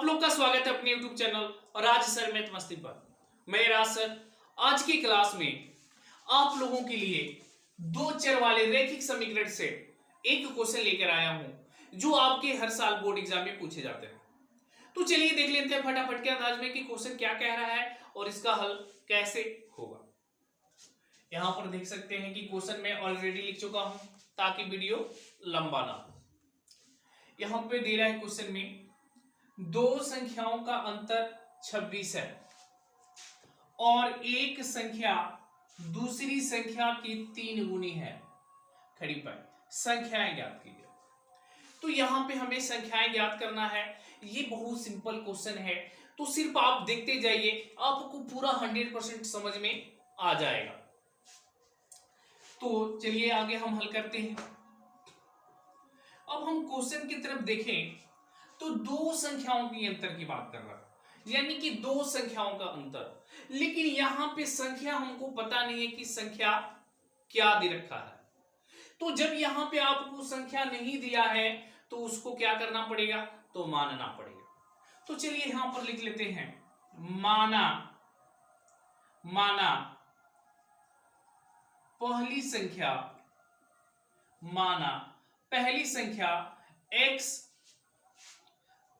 लोग का स्वागत है अपने YouTube चैनल राज सर मैथ मस्ती पर। मैं राज सर आज की क्लास में आप लोगों के लिए दो चर वाले रैखिक समीकरण से एक क्वेश्चन लेकर आया हूं जो आपके हर साल बोर्ड एग्जाम में पूछे जाते हैं। तो चलिए देख लेते हैं फटाफट के अंदाज में कि क्वेश्चन क्या कह रहा है और इसका हल कैसे होगा। यहां पर देख सकते हैं कि क्वेश्चन मैं ऑलरेडी लिख चुका हूं ताकि वीडियो लंबा ना हो। यहां पे दे रहा है क्वेश्चन में दो संख्याओं का अंतर 26 है और एक संख्या दूसरी संख्या की 3 गुनी है। खड़ी पाई संख्याएं ज्ञात कीजिए। तो यहां पे हमें संख्याएं ज्ञात करना है। ये बहुत सिंपल क्वेश्चन है, तो सिर्फ आप देखते जाइए, आपको पूरा 100% समझ में आ जाएगा। तो चलिए आगे हम हल करते हैं। अब हम क्वेश्चन की तरफ देखें तो दो संख्याओं की अंतर की बात कर रहा है, यानी कि दो संख्याओं का अंतर। लेकिन यहां पे संख्या हमको पता नहीं है कि संख्या क्या दे रखा है। तो जब यहां पे आपको संख्या नहीं दिया है तो उसको क्या करना पड़ेगा, तो मानना पड़ेगा। तो चलिए यहां पर लिख लेते हैं माना पहली संख्या, माना पहली संख्या x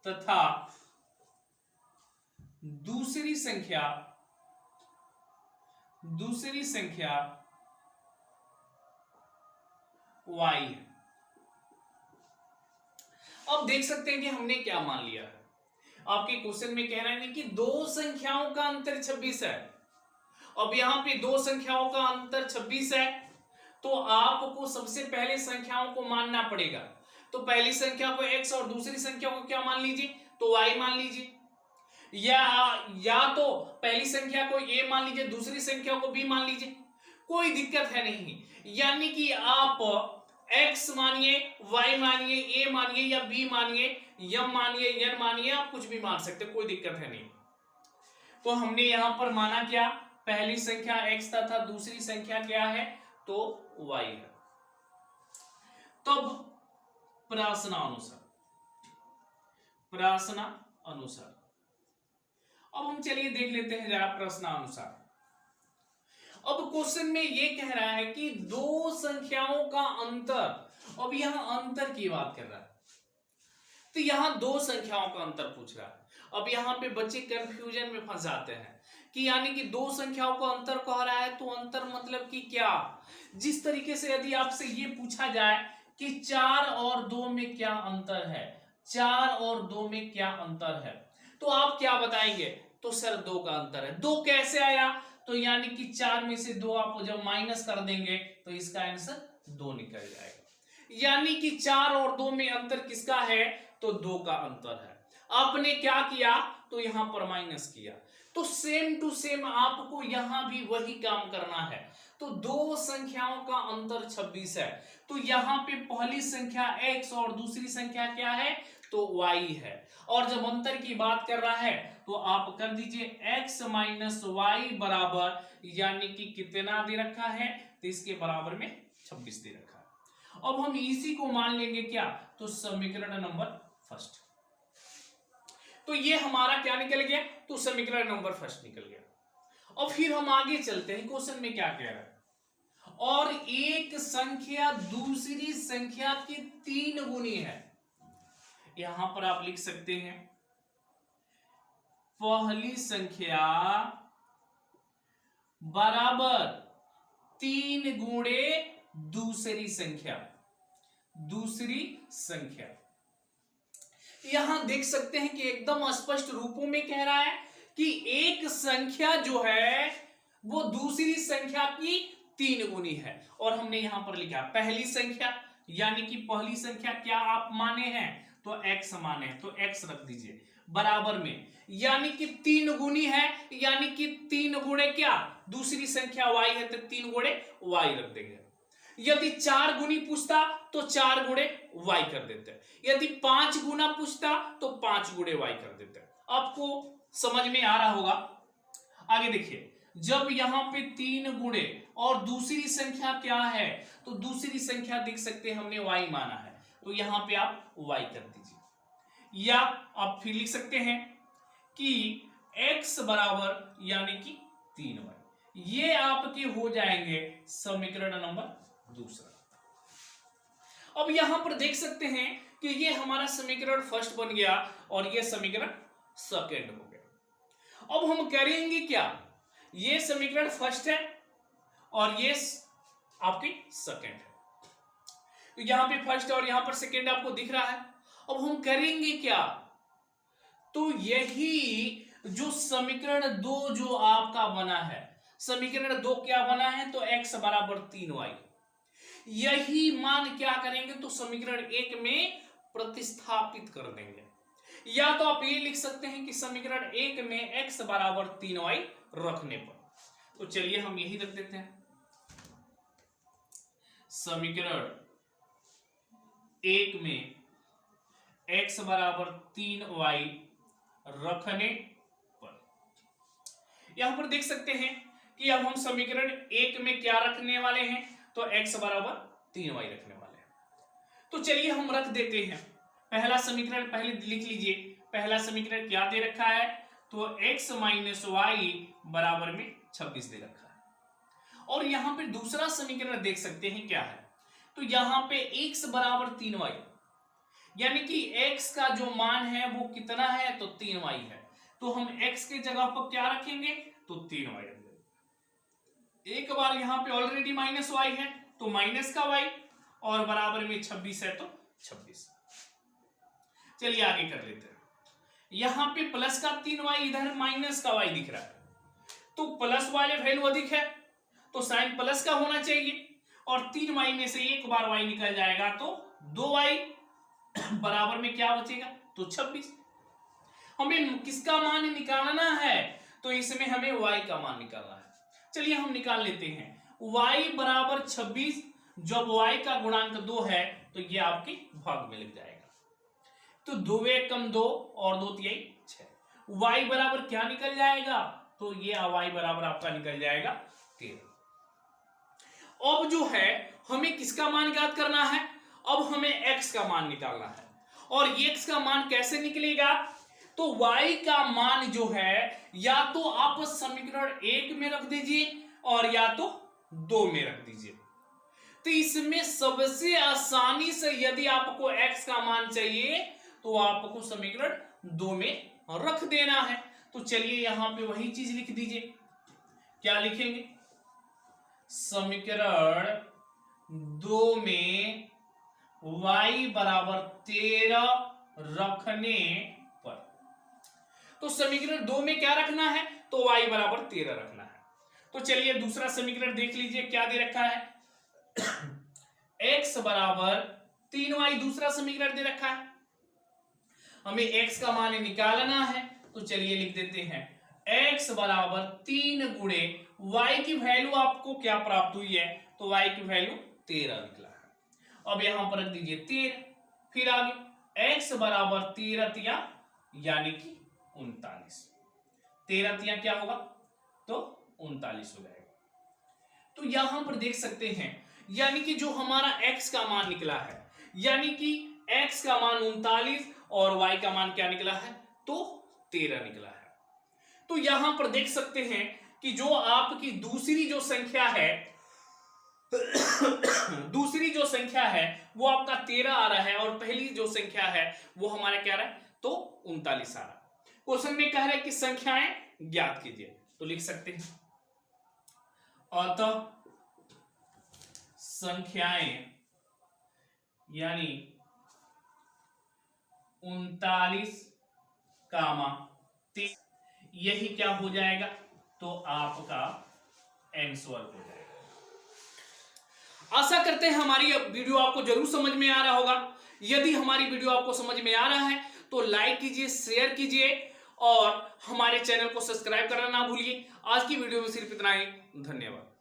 तथा दूसरी संख्या y है। अब देख सकते हैं कि हमने क्या मान लिया है। आपके क्वेश्चन में कह रहे हैं कि दो संख्याओं का अंतर 26 है। अब यहां पे दो संख्याओं का अंतर 26 है तो आपको सबसे पहले संख्याओं को मानना पड़ेगा। तो पहली संख्या को x और दूसरी संख्या को क्या मान लीजिए, तो y मान लीजिए, या तो पहली संख्या को a मान लीजिए, दूसरी संख्या को b मान लीजिए, कोई दिक्कत है नहीं। यानी कि आप x मानिए, y मानिए, a मानिए या b मानिए, m मानिए, n मानिए, आप कुछ भी मान सकते, कोई दिक्कत है नहीं। तो हमने यहां पर माना क्या, पहली संख्या x तथा दूसरी संख्या क्या है, तो y है। तब प्रश्नानुसार अब हम चलिए देख लेते हैं जरा प्रश्नानुसार। अब क्वेश्चन में ये कह रहा है कि दो संख्याओं का अंतर, अब यहां अंतर की बात कर रहा है, तो यहां दो संख्याओं का अंतर पूछ रहा है। अब यहां पे बच्चे कंफ्यूजन में फंस जाते हैं कि यानी कि दो संख्याओं का अंतर कह रहा है तो अंतर मतलब कि क्या। जिस तरीके से यदि आपसे ये पूछा जाए कि 4 और 2 में क्या अंतर है, 4 और 2 में क्या अंतर है, तो आप क्या बताएंगे, तो सर 2 का अंतर है। 2 कैसे आया, तो यानी कि 4 में से 2 आप जब माइनस कर देंगे तो इसका आंसर 2 निकल जाएगा। यानी कि 4 और 2 में अंतर किसका है, तो 2 का अंतर है। आपने क्या किया, तो यहां पर माइनस किया। तो सेम टू सेम आपको यहां भी वही काम करना है। तो दो संख्याओं का अंतर 26 है, तो यहां पे पहली संख्या x और दूसरी संख्या क्या है, तो y है। और जब अंतर की बात कर रहा है तो आप कर दीजिए x माइनस वाई बराबर, यानी कि कितना दे रखा है, तो इसके बराबर में 26 दे रखा है। अब हम इसी को मान लेंगे क्या, तो समीकरण नंबर फर्स्ट। तो ये हमारा क्या निकल गया, तो समीकरण नंबर फर्स्ट निकल गया। और फिर हम आगे चलते हैं, क्वेश्चन में क्या कह रहा है, और एक संख्या दूसरी संख्या की 3 गुनी है। यहां पर आप लिख सकते हैं पहली संख्या बराबर 3 गुणे दूसरी संख्या। यहां देख सकते हैं कि एकदम स्पष्ट रूपों में कह रहा है कि एक संख्या जो है वो दूसरी संख्या की 3 गुनी है। और हमने यहां पर लिखा पहली संख्या, यानी कि पहली संख्या क्या आप माने हैं, तो x माने, तो x रख दीजिए बराबर में, यानी कि 3 गुनी है, यानी कि 3 गुणे क्या, दूसरी संख्या y है तो 3 गुणे y रख देंगे। यदि 4 गुनी पूछता तो 4 गुणे y कर देते, यदि 5 गुना पूछता तो 5 गुणे y कर देते। आपको समझ में आ रहा होगा। आगे देखिए, जब यहां पे 3 गुणे और दूसरी संख्या क्या है, तो दूसरी संख्या देख सकते हैं हमने y माना है, तो यहां पे आप y कर दीजिए। या आप फिर लिख सकते हैं कि x बराबर यानी कि 3y। ये आपके हो जाएंगे समीकरण नंबर दूसरा। अब यहां पर देख सकते हैं कि ये हमारा समीकरण फर्स्ट बन गया और ये समीकरण सेकंड हो गया। अब हम करेंगे क्या, ये समीकरण फर्स्ट है और ये आपकी सेकंड है, तो यहां पे फर्स्ट और यहां पर सेकंड आपको दिख रहा है। अब हम करेंगे क्या, तो यही जो समीकरण दो जो आपका बना है, समीकरण दो क्या बना है, तो x बराबर 3y, यही मान क्या करेंगे, तो समीकरण एक में प्रतिस्थापित कर देंगे। या तो आप ये लिख सकते हैं कि समीकरण एक में x बराबर 3y रखने पर, तो चलिए हम यही रख देते हैं। समीकरण एक में x बराबर 3y रखने पर, यहां पर देख सकते हैं कि अब हम समीकरण एक में क्या रखने वाले हैं, तो x बराबर 3y रखने वाले हैं। तो चलिए हम रख देते हैं। पहला समीकरण पहले लिख लीजिए। पहला समीकरण क्या दे रखा है, तो x माइनस वाई बराबर में 26 दे रखा है। और यहां पे दूसरा समीकरण देख सकते हैं क्या है, तो यहां पे x बराबर 3y, यानी कि x का जो मान है वो कितना है, तो 3y है। तो हम x के जगह पर क्या रखेंगे, तो 3y रख देंगे। एक बार यहां पे ऑलरेडी माइनस y है तो माइनस का y, और बराबर में 26 है तो 26। चलिए आगे कर लेते हैं। यहां पे प्लस का 3y, इधर माइनस का y दिख रहा है, तो प्लस वाले वैल्यू अधिक है तो साइन प्लस का होना चाहिए, और 3y में से एक बार y निकल जाएगा तो 2y बराबर में क्या बचेगा, तो 26। हमें किसका मान निकालना है, तो इसमें हमें y का मान निकालना है। चलिए हम निकाल लेते हैं। y बराबर 26, जब y का गुणांक 2 है तो ये आपके भाग में लग जाएगा, तो 2 1 कम 2 और 2 3 6। y बराबर क्या निकल जाएगा, तो ये y बराबर आपका निकल जाएगा 13। अब जो है हमें किसका मान ज्ञात करना है, अब हमें x का मान निकालना है। और x का मान कैसे निकलेगा, तो y का मान जो है या तो आप समीकरण एक में रख दीजिए और या तो 2 में रख दीजिए। तो इसमें सबसे आसानी से यदि आपको x का मान चाहिए तो आपको समीकरण 2 में रख देना है। तो चलिए यहां पे वही चीज लिख दीजिए। क्या लिखेंगे, समीकरण 2 में y बराबर 13 रखने पर, तो समीकरण 2 में क्या रखना है, तो y बराबर 13 रखना है। तो चलिए दूसरा समीकरण देख लीजिए क्या दे रखा है, x बराबर 3y दूसरा समीकरण दे रखा है। हमें x का मान निकालना है, तो चलिए लिख देते हैं x बराबर 3 गुणे y की वैल्यू आपको क्या प्राप्त हुई है, तो y की वैल्यू 13 निकला है। अब यहां पर रख दीजिए 13, फिर आगे x बराबर 13 तिया यानी कि 39। 13 तिया क्या होगा, तो 39 हो जाएगा। तो यहां पर देख सकते हैं यानी कि जो हमारा x का मान निकला है, यानी कि x का मान 39 और y का मान क्या निकला है, तो 13 निकला है। तो यहां पर देख सकते हैं कि जो आपकी दूसरी जो संख्या है दूसरी जो संख्या है वो आपका 13 आ रहा है, और पहली जो संख्या है वो हमारा क्या रहा है, तो 39 आ रहा है। क्वेश्चन में कह रहा है कि संख्याएं ज्ञात कीजिए, तो लिख सकते हैं अतः संख्याएं यानी 39, 30, यही क्या हो जाएगा, तो आपका आंसर हो जाएगा। आशा करते हैं हमारी वीडियो आपको जरूर समझ में आ रहा होगा। यदि हमारी वीडियो आपको समझ में आ रहा है तो लाइक कीजिए, शेयर कीजिए और हमारे चैनल को सब्सक्राइब करना ना भूलिए। आज की वीडियो में सिर्फ इतना ही, धन्यवाद।